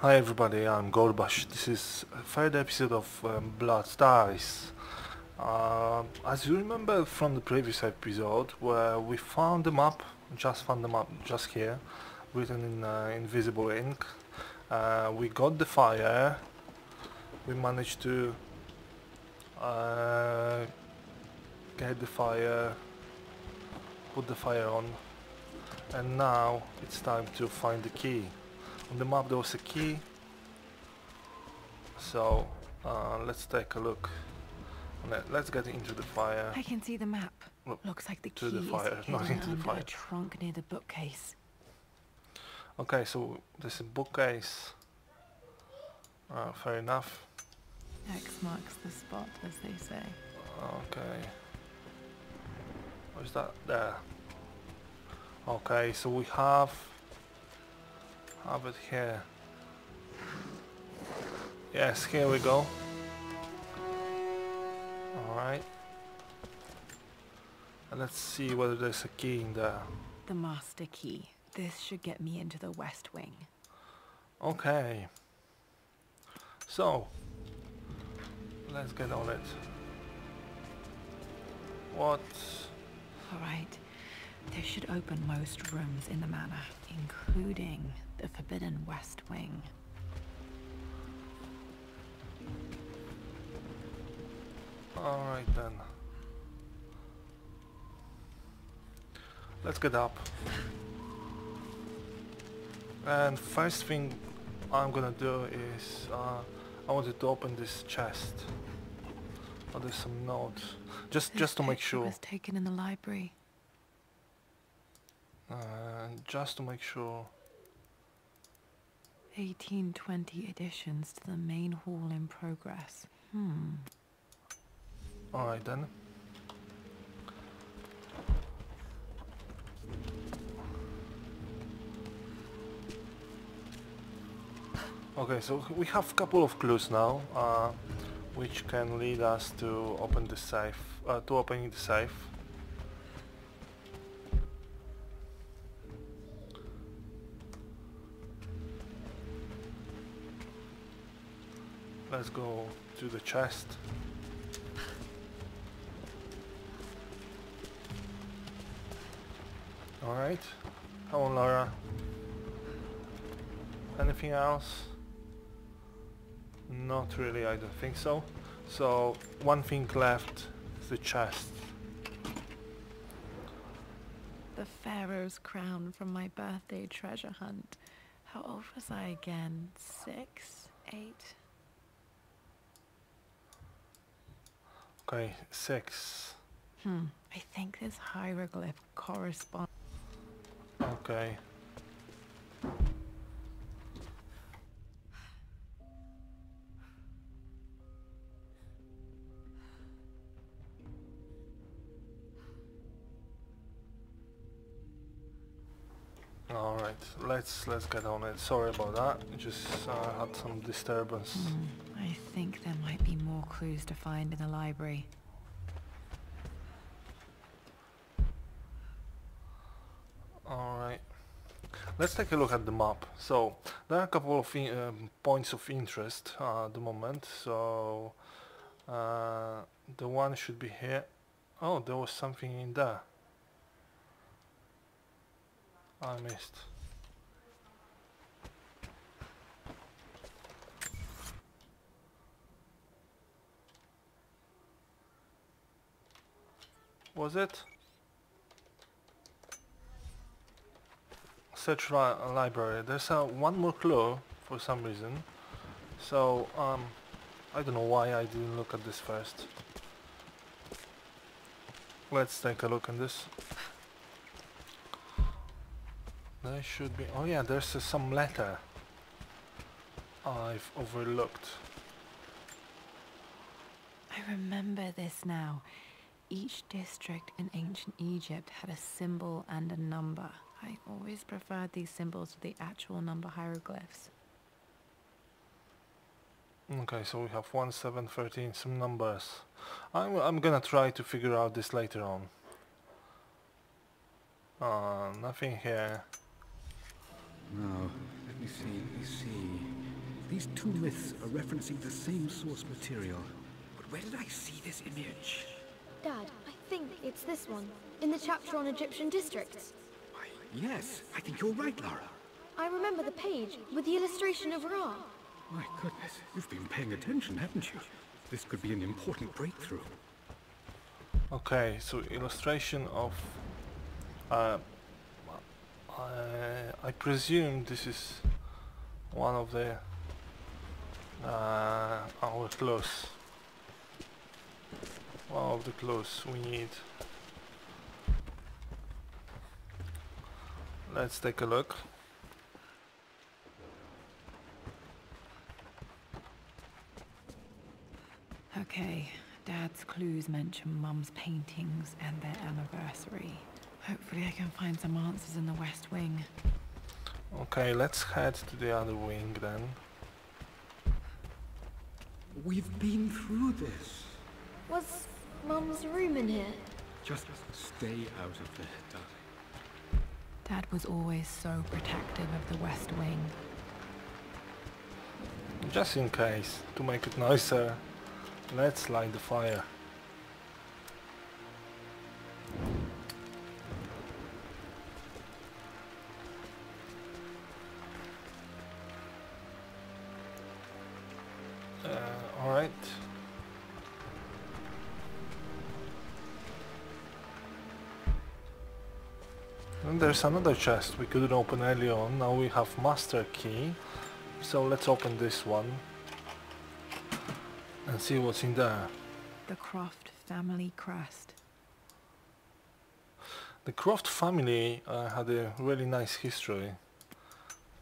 Hi everybody, I'm Gorbash. This is a third episode of Blood Ties. As you remember from the previous episode, where we found the map, just here, written in invisible ink. We got the fire. We managed to uh, get the fire, put the fire on, and now it's time to find the key. On the map there was a key, so let's take a look. Let's get into the fire. I can see the map. Look, Looks like the to key the fire, is not hidden into the under fire. a trunk near the bookcase. Okay, so there's a bookcase. Fair enough. X marks the spot, as they say. Okay. Where's that? There. Okay, so we have it here. Yes, here we go. Alright. And let's see whether there's a key in there. The master key. This should get me into the West Wing. Okay. So, let's get on it. What? Alright. This should open most rooms in the manor, including the forbidden West Wing. Alright then. Let's get up. And first thing I'm gonna do is I wanted to open this chest. Oh, there's some notes. Just to make Picture sure. was taken in the library. Just to make sure. 1820 additions to the main hall in progress. Alright then. Okay, so we have a couple of clues now, which can lead us to open the safe, to opening the safe. Let's go to the chest. Alright. Come on, Laura. Anything else? Not really, I don't think so. So, one thing left is the chest. The Pharaoh's crown from my birthday treasure hunt. How old was I again? 6? 8? Okay, 6. I think this hieroglyph corresponds. Okay. Alright, let's get on it. Sorry about that. Just had some disturbance. I think there might be more clues to find in the library. Alright. Let's take a look at the map. So, there are a couple of points of interest at the moment. So, the one should be here. Oh, there was something in there. I missed. Was it? Search library. There's one more clue for some reason. So, I don't know why I didn't look at this first. Let's take a look at this. There should be... Oh yeah, there's some letter I've overlooked. I remember this now. Each district in ancient Egypt had a symbol and a number. I always preferred these symbols to the actual number hieroglyphs. Okay, so we have 1, 7, 13, some numbers. I'm gonna try to figure out this later on. Nothing here. No, let me see. These two myths are referencing the same source material. But where did I see this image? Dad, I think it's this one, in the chapter on Egyptian districts. Why, yes, I think you're right, Lara. I remember the page with the illustration of Ra. My goodness, you've been paying attention, haven't you? This could be an important breakthrough. Okay, so illustration of... I presume this is one of the our clues. One of the clues we need. Let's take a look. Okay, Dad's clues mention Mum's paintings and their anniversary. Hopefully I can find some answers in the West Wing. Okay, let's head to the other wing then. We've been through this. Was Mum's room in here? Just stay out of there, darling. Dad was always so protective of the West Wing. Just in case, to make it nicer, let's light the fire. Alright. And there's another chest we couldn't open earlier on. Now we have master key. So let's open this one and see what's in there. The Croft family crest. The Croft family had a really nice history,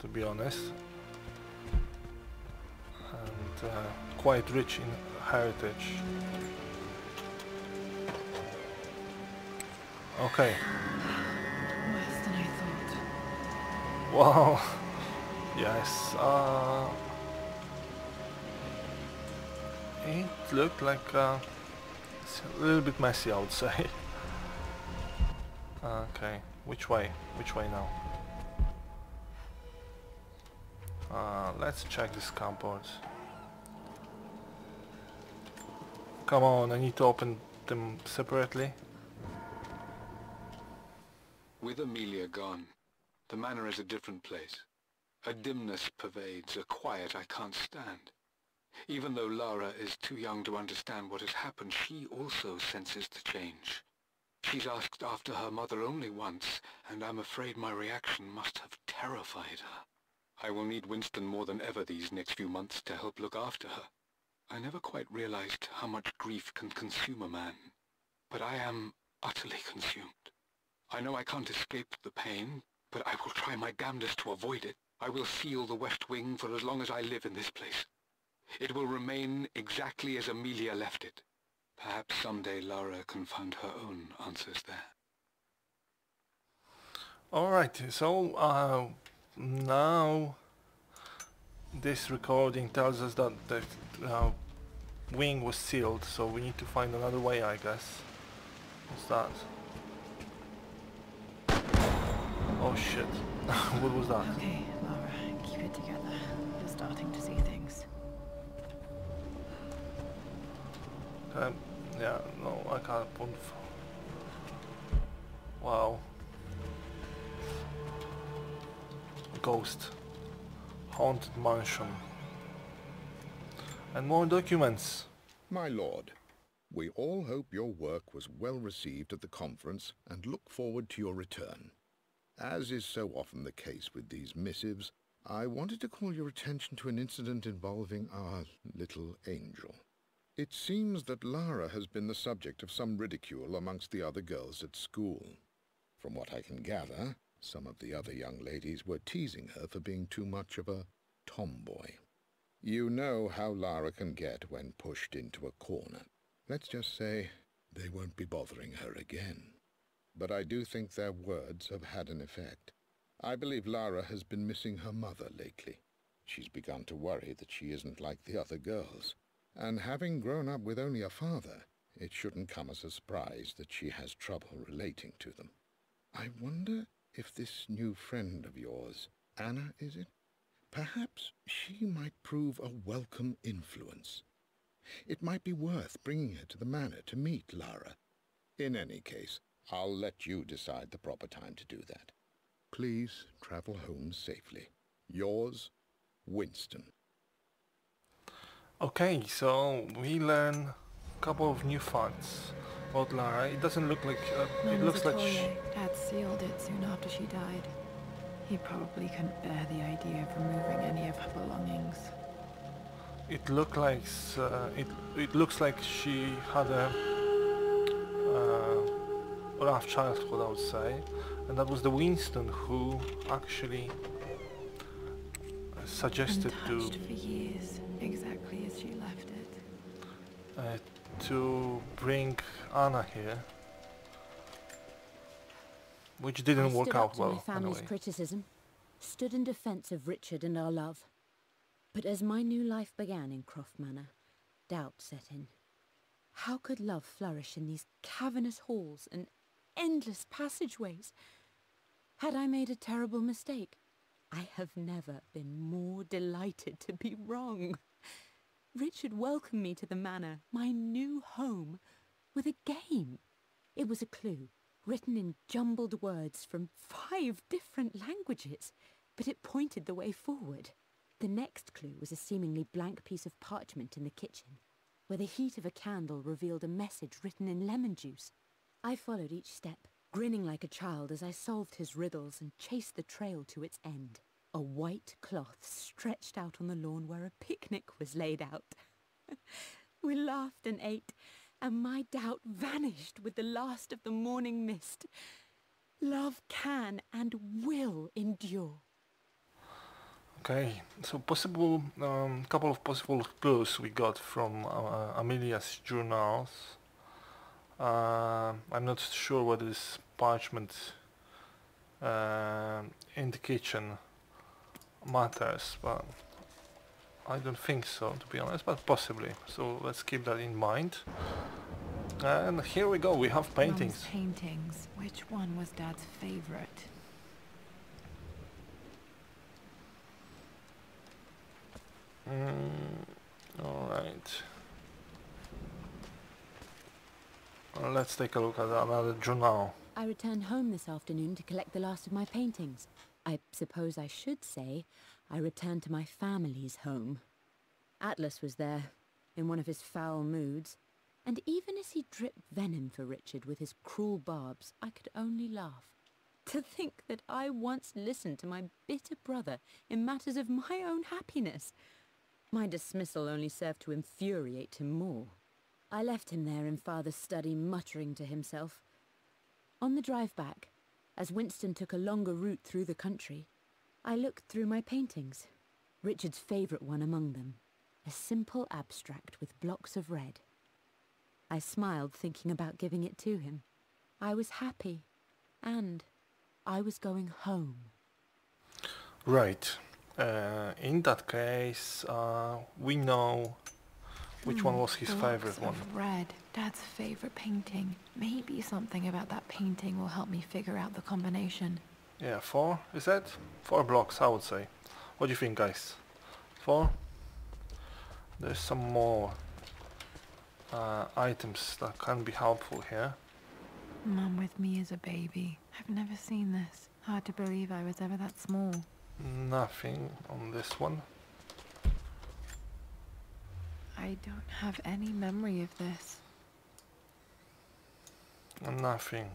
to be honest, and quite rich in heritage. Okay. Worse than I thought. Wow. Yes. It looked like it's a little bit messy, I would say. Okay. Which way? Which way now? Let's check this cupboard. Come on, I need to open them separately. With Amelia gone, the manor is a different place. A dimness pervades, a quiet I can't stand. Even though Lara is too young to understand what has happened, she also senses the change. She's asked after her mother only once, and I'm afraid my reaction must have terrified her. I will need Winston more than ever these next few months to help look after her. I never quite realized how much grief can consume a man, but I am utterly consumed. I know I can't escape the pain, but I will try my damnedest to avoid it. I will seal the West Wing for as long as I live in this place. It will remain exactly as Amelia left it. Perhaps someday Lara can find her own answers there. Alright, so now this recording tells us that the wing was sealed, so we need to find another way, I guess. What's that? Oh shit. What was that? Okay, Lara, keep it together. You're starting to see things. Yeah, no, I can't put... Wow. Ghost. Haunted mansion. And more documents. My lord, we all hope your work was well received at the conference and look forward to your return. As is so often the case with these missives, I wanted to call your attention to an incident involving our little angel. It seems that Lara has been the subject of some ridicule amongst the other girls at school. From what I can gather, some of the other young ladies were teasing her for being too much of a tomboy. You know how Lara can get when pushed into a corner. Let's just say they won't be bothering her again. But I do think their words have had an effect. I believe Lara has been missing her mother lately. She's begun to worry that she isn't like the other girls. And having grown up with only a father, it shouldn't come as a surprise that she has trouble relating to them. I wonder if this new friend of yours, Anna, is it? Perhaps she might prove a welcome influence. It might be worth bringing her to the manor to meet Lara. In any case, I'll let you decide the proper time to do that. Please travel home safely. Yours, Winston. Okay, so we learn a couple of new facts about Lara. It doesn't look like... it looks like Dad sealed it soon after she died. He probably couldn't bear the idea of removing any of her belongings. It looks like it looks like she had a rough childhood, I would say, and that was the Winston who actually suggested Untouched for years, exactly as she left it. To bring Anna here, which didn't work out well. My family's Anyway. criticism, stood in defense of Richard and our love. But as my new life began in Croft Manor, doubt set in. How could love flourish in these cavernous halls and endless passageways? Had I made a terrible mistake? I have never been more delighted to be wrong. Richard welcomed me to the manor, my new home, with a game. It was a clue, written in jumbled words from 5 different languages, but it pointed the way forward. The next clue was a seemingly blank piece of parchment in the kitchen, where the heat of a candle revealed a message written in lemon juice. I followed each step, grinning like a child as I solved his riddles and chased the trail to its end. A white cloth stretched out on the lawn where a picnic was laid out. We laughed and ate, and my doubt vanished with the last of the morning mist. Love can and will endure. Okay, so possible couple of possible clues we got from Amelia's journals. I'm not sure what this parchment in the kitchen matters, but I don't think so, to be honest, but possibly. So let's keep that in mind. And here we go, we have paintings. Mum's paintings. Which one was Dad's favorite? Alright. Let's take a look at another journal. I returned home this afternoon to collect the last of my paintings. I suppose I should say I returned to my family's home. Atlas was there, in one of his foul moods, and even as he dripped venom for Richard with his cruel barbs, I could only laugh. To think that I once listened to my bitter brother in matters of my own happiness. My dismissal only served to infuriate him more. I left him there in Father's study, muttering to himself. On the drive back, as Winston took a longer route through the country, I looked through my paintings, Richard's favourite one among them, a simple abstract with blocks of red. I smiled, thinking about giving it to him. I was happy, and I was going home. Right. In that case, we know which one was his favorite one. Red, Dad's favorite painting. Maybe something about that painting will help me figure out the combination. Yeah, 4, is that? 4 blocks, I would say. What do you think, guys? 4? There's some more items that can be helpful here. Mum with me as a baby. I've never seen this. Hard to believe I was ever that small. Nothing on this one. I don't have any memory of this. Nothing.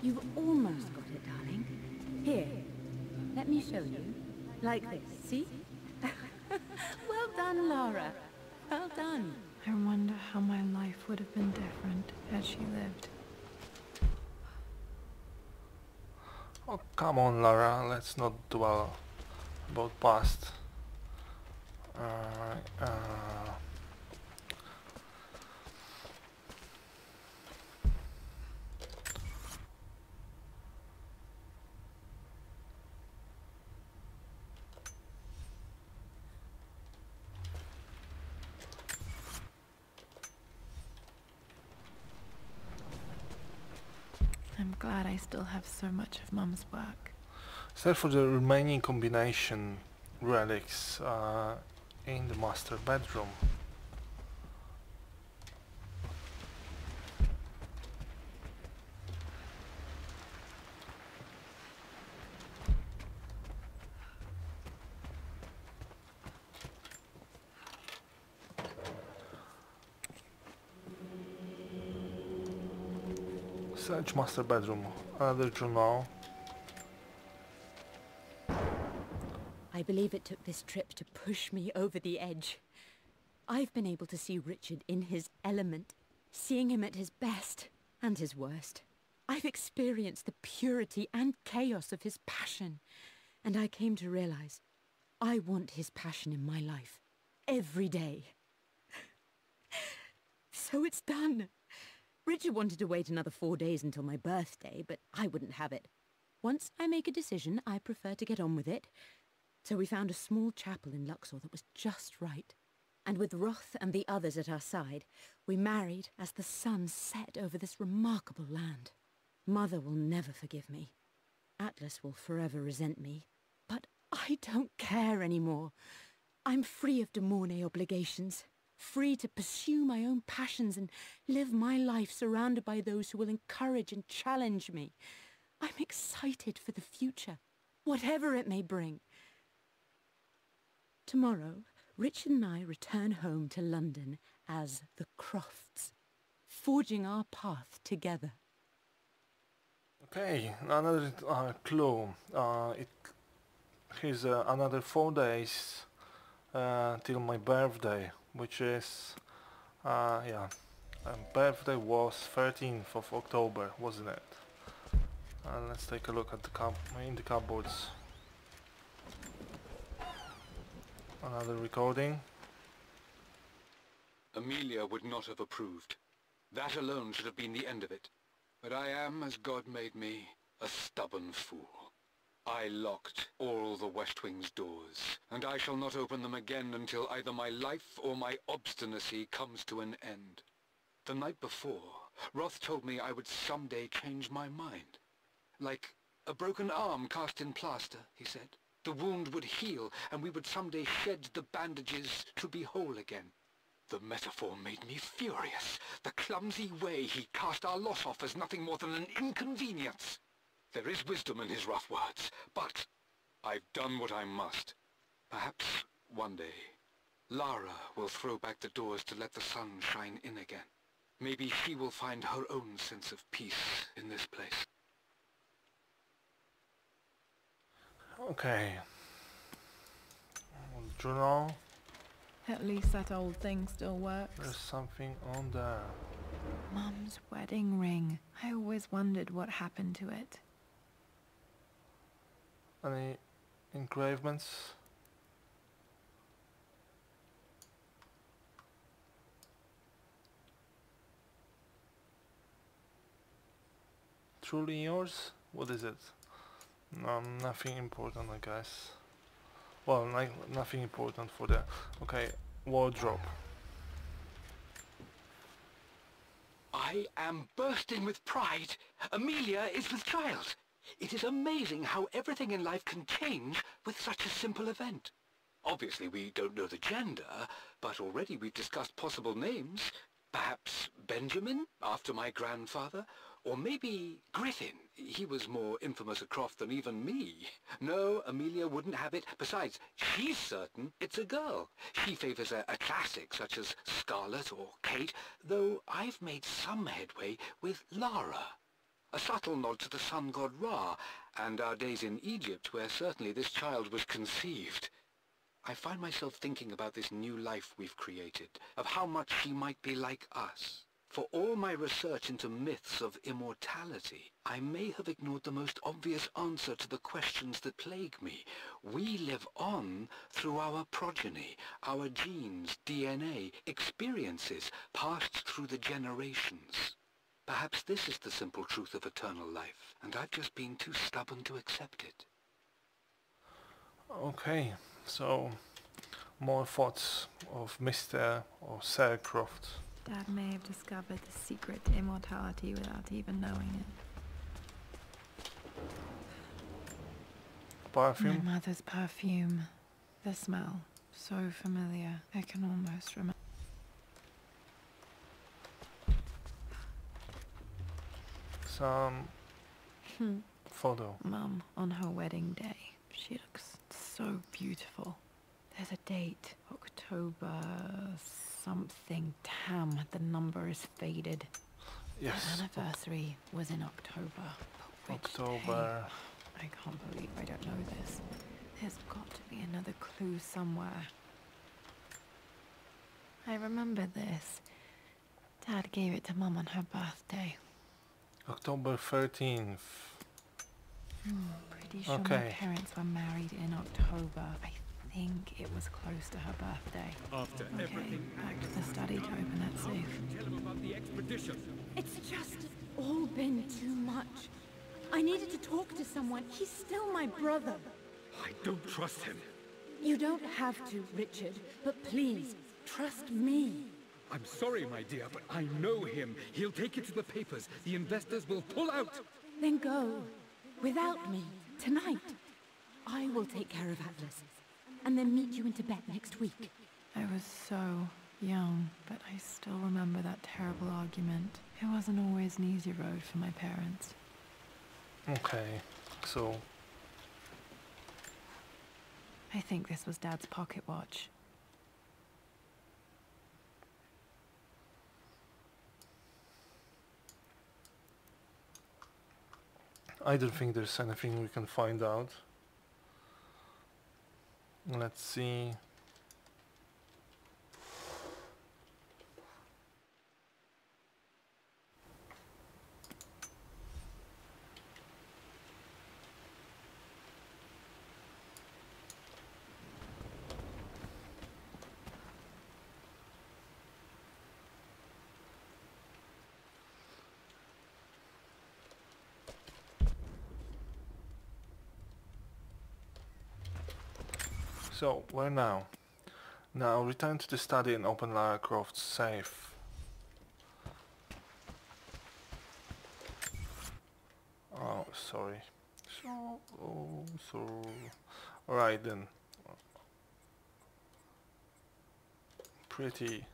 You've almost got it, darling. Here, let me show you. Like this, see? Well done, Lara. Well done. I wonder how my life would have been different had she lived. Oh, come on, Lara, let's not dwell about past. glad I still have so much of Mum's work. Search for the remaining combination relics in the master bedroom. Search master bedroom. Another journal. I believe it took this trip to push me over the edge. I've been able to see Richard in his element, seeing him at his best and his worst. I've experienced the purity and chaos of his passion, and I came to realize I want his passion in my life every day. So it's done. Richard wanted to wait another 4 days until my birthday, but I wouldn't have it. Once I make a decision, I prefer to get on with it. So we found a small chapel in Luxor that was just right. And with Roth and the others at our side, we married as the sun set over this remarkable land. Mother will never forgive me. Atlas will forever resent me. But I don't care anymore. I'm free of de Mornay obligations. Free to pursue my own passions and live my life surrounded by those who will encourage and challenge me. I'm excited for the future, whatever it may bring. Tomorrow, Richard and I return home to London as the Crofts, forging our path together. Okay, another clue. Here's another 4 days till my birthday, which is, birthday was 13th of October, wasn't it? Let's take a look at in the cupboards. Another recording. Amelia would not have approved. That alone should have been the end of it. But I am, as God made me, a stubborn fool. I locked all the West Wing's doors, and I shall not open them again until either my life or my obstinacy comes to an end. The night before, Roth told me I would someday change my mind. Like a broken arm cast in plaster, he said. The wound would heal, and we would someday shed the bandages to be whole again. The metaphor made me furious. The clumsy way he cast our loss off as nothing more than an inconvenience. There is wisdom in his rough words, but I've done what I must. Perhaps one day, Lara will throw back the doors to let the sun shine in again. Maybe she will find her own sense of peace in this place. Okay. Journal. At least that old thing still works. There's something on there. Mum's wedding ring. I always wondered what happened to it. Any engravements? Truly yours? What is it? Nothing important, I guess. Well, nothing important for the... Okay, wardrobe. I am bursting with pride. Amelia is with child. It is amazing how everything in life can change with such a simple event. Obviously we don't know the gender, but already we've discussed possible names. Perhaps Benjamin, after my grandfather, or maybe Griffin. He was more infamous at Croft than even me. No, Amelia wouldn't have it. Besides, she's certain it's a girl. She favours a classic such as Scarlet or Kate, though I've made some headway with Lara. A subtle nod to the sun god Ra, and our days in Egypt, where certainly this child was conceived. I find myself thinking about this new life we've created, of how much she might be like us. For all my research into myths of immortality, I may have ignored the most obvious answer to the questions that plague me. We live on through our progeny, our genes, DNA, experiences passed through the generations. Perhaps this is the simple truth of eternal life, and I've just been too stubborn to accept it. Okay, so more thoughts of Mr. or Sir Croft. Dad may have discovered the secret to immortality without even knowing it. perfume? My mother's perfume. The smell. So familiar. I can almost remember. Some photo. Mum, on her wedding day. She looks so beautiful. There's a date. October something. Tam. The number is faded. Yes. The anniversary was in October. But which October. day? I can't believe I don't know this. There's got to be another clue somewhere. I remember this. Dad gave it to Mum on her birthday. October 13th. Pretty sure Okay. my parents were married in October. I think it was close to her birthday. After Okay, back to the study to open that safe. Tell him about the expedition. It's just all been too much. I needed to talk to someone. He's still my brother. I don't trust him. You don't have to, Richard, but please, trust me. I'm sorry, my dear, but I know him. He'll take it to the papers. The investors will pull out. Then go. Without me, tonight. I will take care of Atlas, and then meet you in Tibet next week. I was so young, but I still remember that terrible argument. It wasn't always an easy road for my parents. Okay, so I think this was Dad's pocket watch. I don't think there's anything we can find out. Let's see. So, where now? Now, return to the study and open Lara Croft's safe. Oh, sorry. So... Alright then. Pretty...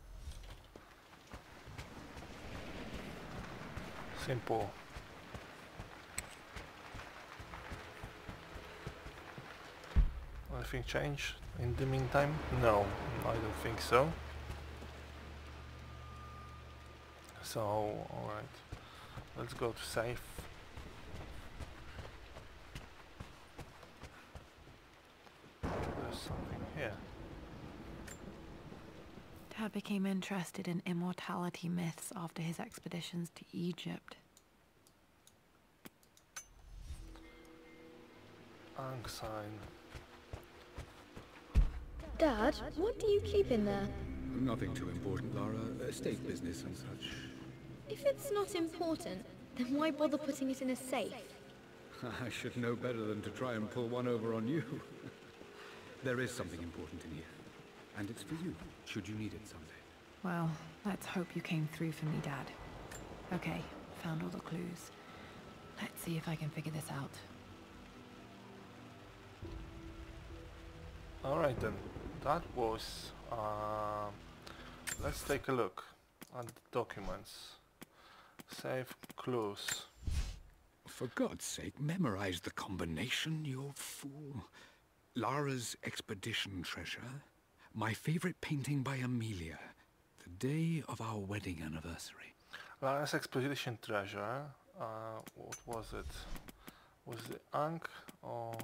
simple. Anything changed in the meantime? No, I don't think so. So, alright. Let's go to safe. There's something here. Dad became interested in immortality myths after his expeditions to Egypt. Ankh sign. Dad, what do you keep in there? Nothing too important, Lara. Estate business and such. If it's not important, then why bother putting it in a safe? I should know better than to try and pull one over on you. There is something important in here. And it's for you, should you need it someday. Well, let's hope you came through for me, Dad. Okay, found all the clues. Let's see if I can figure this out. Alright then. That was... let's take a look at the documents. Save clues. For God's sake, memorize the combination, you fool. Lara's expedition treasure. My favorite painting by Amelia. The day of our wedding anniversary. Lara's expedition treasure. What was it? Was it Ankh or...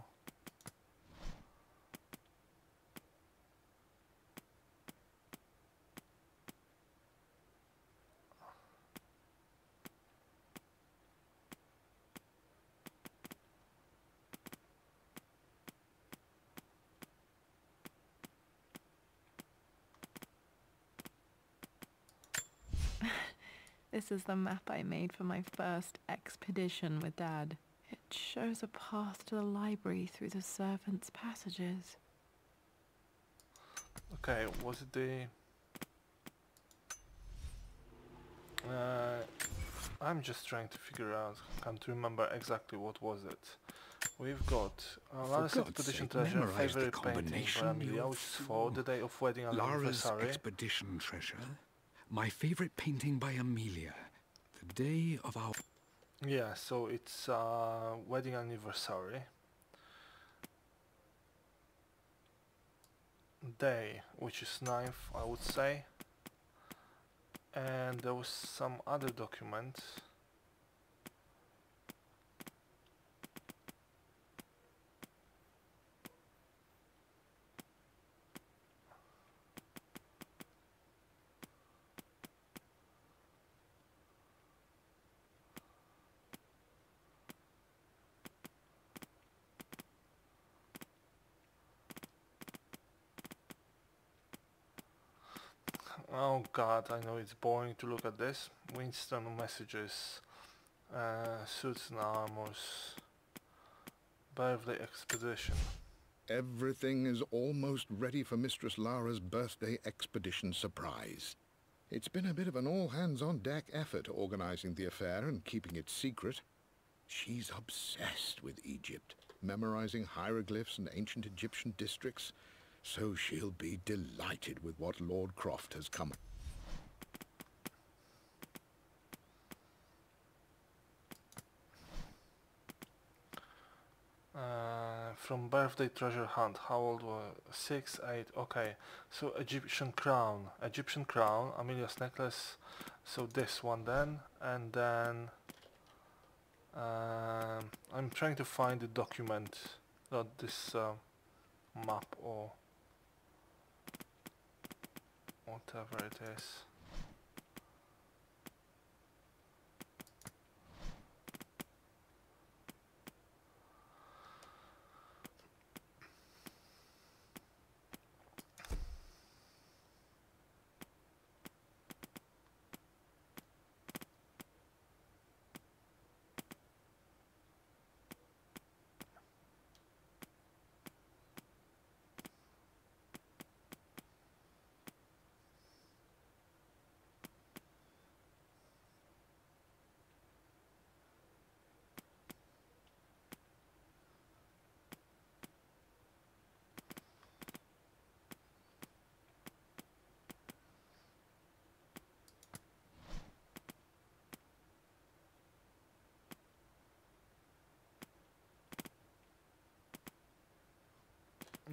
This is the map I made for my first expedition with Dad. It shows a path to the library through the servants' passages. Okay, was it the... I'm just trying to figure out, can't remember exactly what was it. We've got For Lara's God's expedition sake, treasure, memorize the favorite painting by combination, Amelia, you which is for fool. the day of wedding Lara's anniversary. expedition treasure. My favorite painting by Amelia. The day of our... Yeah, so it's wedding anniversary. Day, which is 9th, I would say. And there was some other document. Oh god, I know it's boring to look at this. Winston messages, suits and armors, birthday expedition. Everything is almost ready for Mistress Lara's birthday expedition surprise. It's been a bit of an all-hands-on-deck effort organizing the affair and keeping it secret. She's obsessed with Egypt, memorizing hieroglyphs and ancient Egyptian districts, so she'll be delighted with what Lord Croft has come. From birthday treasure hunt, how old were 6, 8, okay. So Egyptian crown, Amelia's necklace, so this one then, and then I'm trying to find the document, not this map or whatever it is.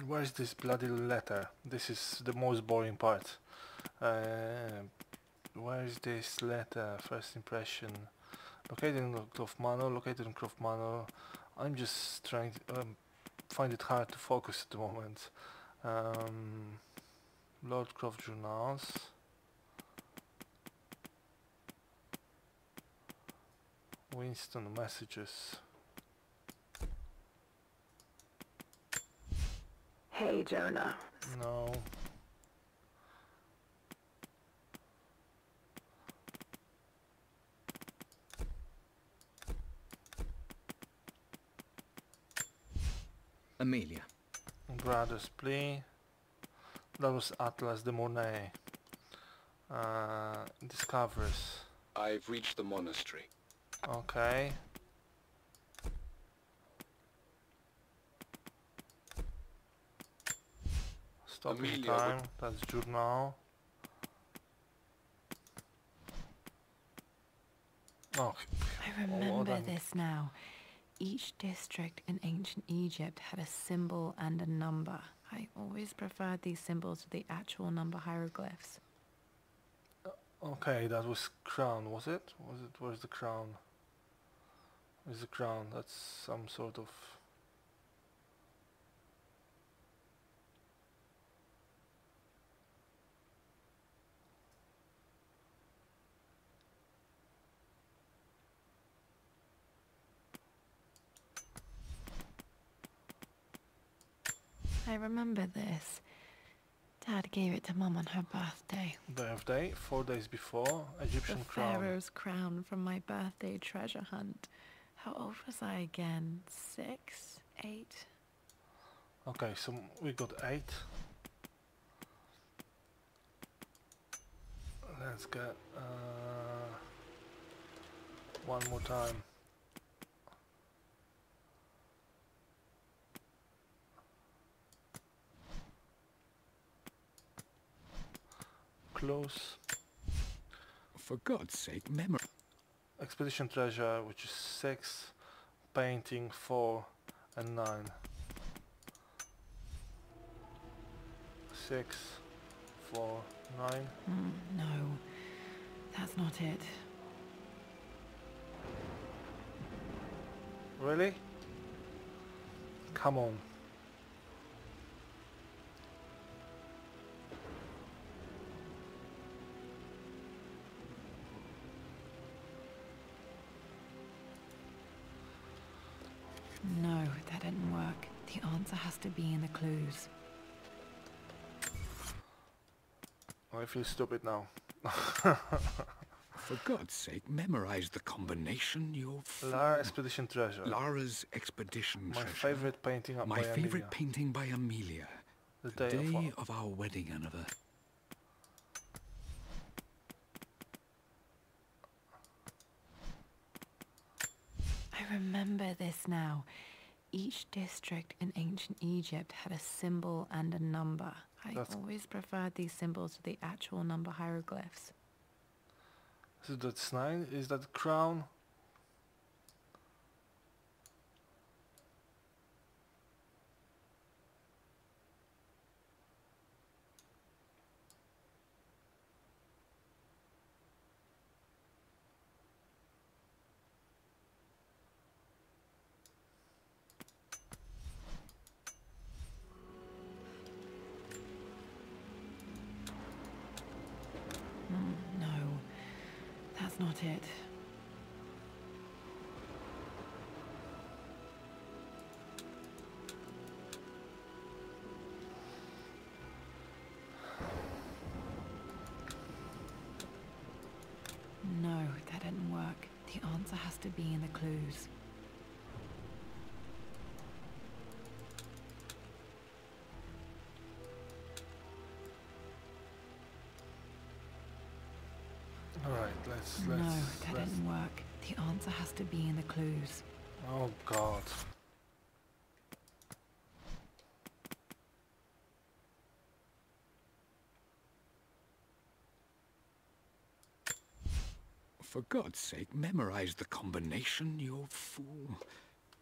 Where's this bloody letter? This is the most boring part. Where is this letter? First impression. Located in Croft Manor. I'm just trying to find it hard to focus at the moment. Lord Croft journals. Winston messages. Hey, Jonah. No. Amelia. Brothers plea. That was Atlas de Monet. Discoveries. I've reached the monastery. Okay. Stopping Amelia time. That's journal. Oh. I remember this now. Each district in ancient Egypt had a symbol and a number. I always preferred these symbols to the actual number hieroglyphs. Okay, that was crown, was it? Where's the crown? Where's the crown? That's some sort of... I remember this. Dad gave it to Mum on her birthday. Birthday, 4 days before, Egyptian The crown. Pharaoh's crown from my birthday treasure hunt. How old was I again? 6? 8? Okay, so we got 8. Let's get one more time. clues. For God's sake, memory. Expedition treasure, which is 6, painting 4 and 9. 6, 4, 9. No, that's not it. Really? Come on. No, that didn't work. The answer has to be in the clues. I feel stupid now. For God's sake, memorize the combination, you fool. Lara Expedition treasure. Lara's expedition My treasure. favorite painting by My favorite Amelia. painting by Amelia. The The day day of of our wedding anniversary. I remember this now. Each district in ancient Egypt had a symbol and a number. I always preferred these symbols to the actual number hieroglyphs. So that's 9. Is that crown? No, that's not it. No, that didn't work. The answer has to be in the clues. Alright, let's... No, that didn't work. The answer has to be in the clues. Oh god. For God's sake, memorize the combination, you fool.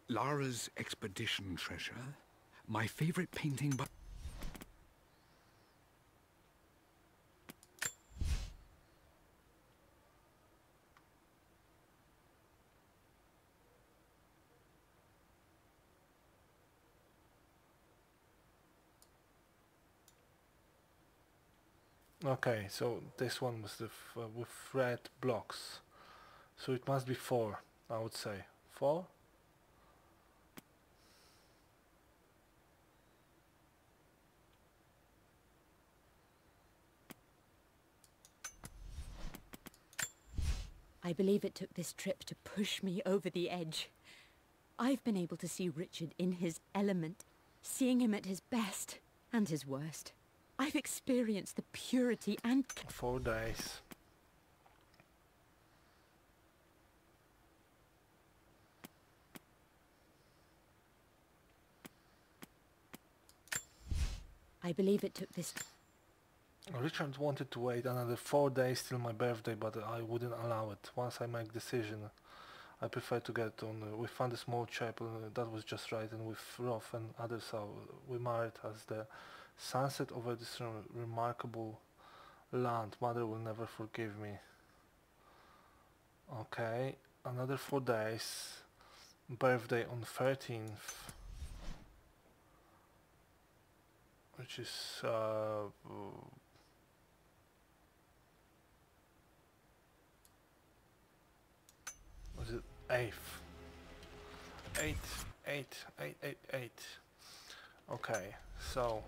Lara's expedition treasure. My favorite painting by... Okay, so this one was the with red blocks. So it must be 4, I would say. 4? I believe it took this trip to push me over the edge. I've been able to see Richard in his element, seeing him at his best and his worst. I've experienced the purity and... 4 days. I believe it took this... Richard wanted to wait another 4 days till my birthday, but I wouldn't allow it. Once I make decision, I prefer to get on. We found a small chapel that was just right, and with Rolf and others, we married as the sunset over this remarkable land. Mother will never forgive me. Okay, another 4 days. Birthday on 13th. Which is was it 8th? 8. Okay, so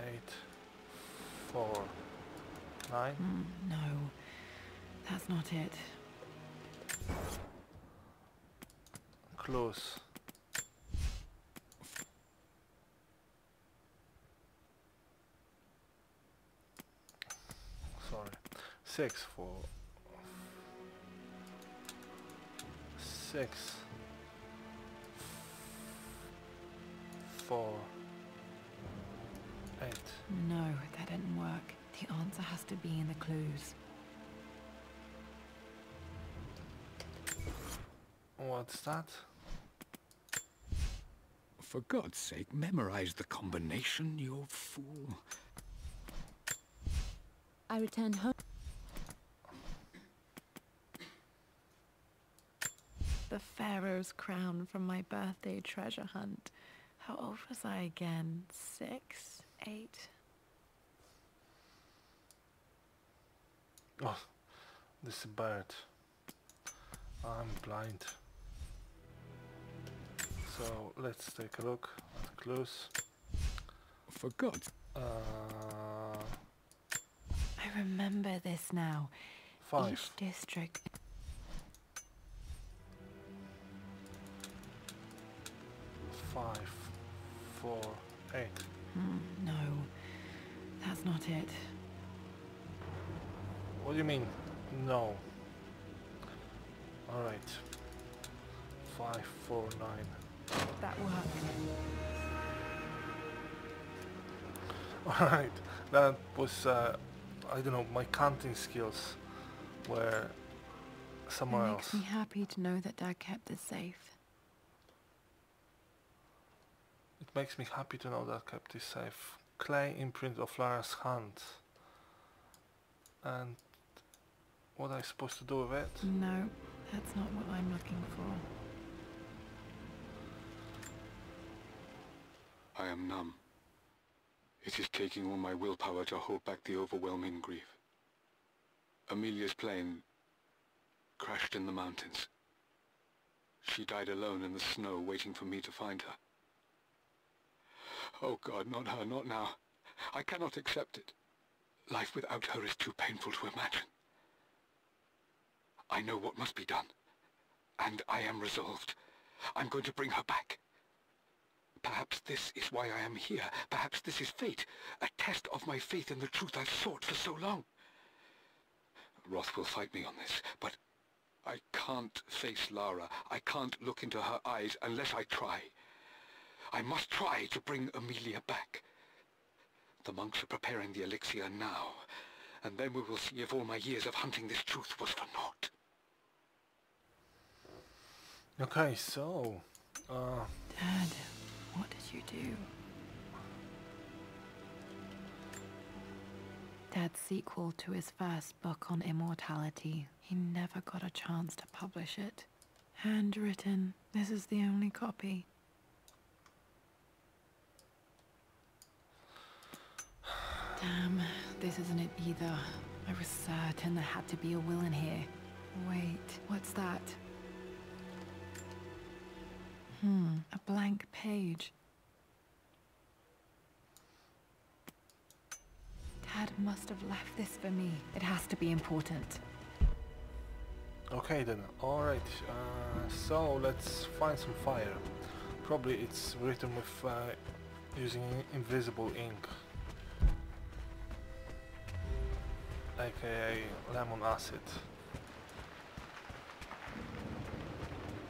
8, 4, 9. No, that's not it. Close. Sorry. 6, 4. 6, 4, 8. No, that didn't work. The answer has to be in the clues. What's that? For God's sake, memorize the combination, you fool. I returned home. The Pharaoh's crown from my birthday treasure hunt. How old was I again? 6? 8? Oh, this is bird. I'm blind. So let's take a look at the clues. For God's... I remember this now. 5. Each district... 5, 4, 8. No, that's not it. What do you mean? No. Alright. 5, 4, 9. That worked. Alright. That was, I don't know, my counting skills were somewhere It else. makes me happy to know that Dad kept it safe. It makes me happy to know that I kept it safe. Clay imprint of Lara's hand. And what am I supposed to do with it? No, that's not what I'm looking for. I am numb. It is taking all my willpower to hold back the overwhelming grief. Amelia's plane crashed in the mountains. She died alone in the snow, waiting for me to find her. Oh God, not her, not now. I cannot accept it. Life without her is too painful to imagine. I know what must be done, and I am resolved. I'm going to bring her back. Perhaps this is why I am here. Perhaps this is fate, a test of my faith in the truth I've sought for so long. Roth will fight me on this, but I can't face Lara. I can't look into her eyes unless I try. I must try to bring Amelia back. The monks are preparing the elixir now, and then we will see if all my years of hunting this truth was for naught. Okay, so... Dad, what did you do? Dad's sequel to his first book on immortality. He never got a chance to publish it. Handwritten. This is the only copy. Damn, this isn't it either. I was certain there had to be a will in here. Wait, what's that? A blank page. Dad must have left this for me. It has to be important. Okay then, alright. So let's find some fire. Probably it's written with using invisible ink. AKA lemon acid.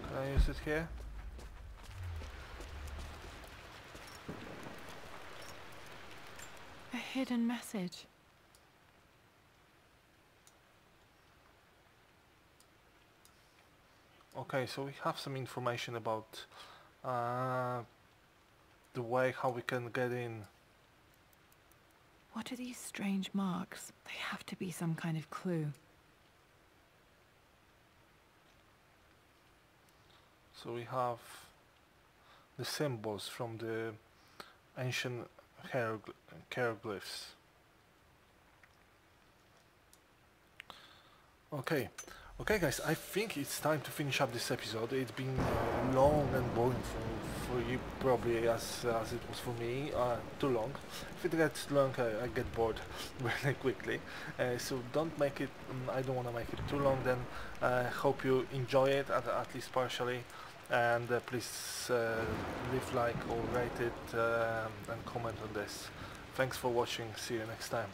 Can I use it here? A hidden message. Okay, so we have some information about the way how we can get in. What are these strange marks? They have to be some kind of clue. So we have the symbols from the ancient hieroglyphs. Okay guys, I think it's time to finish up this episode. It's been long and boring for you probably as it was for me, too long. If it gets long I get bored really quickly, so don't make it, I don't want to make it too long then. Hope you enjoy it at least partially, and please leave like or rate it and comment on this. Thanks for watching, see you next time.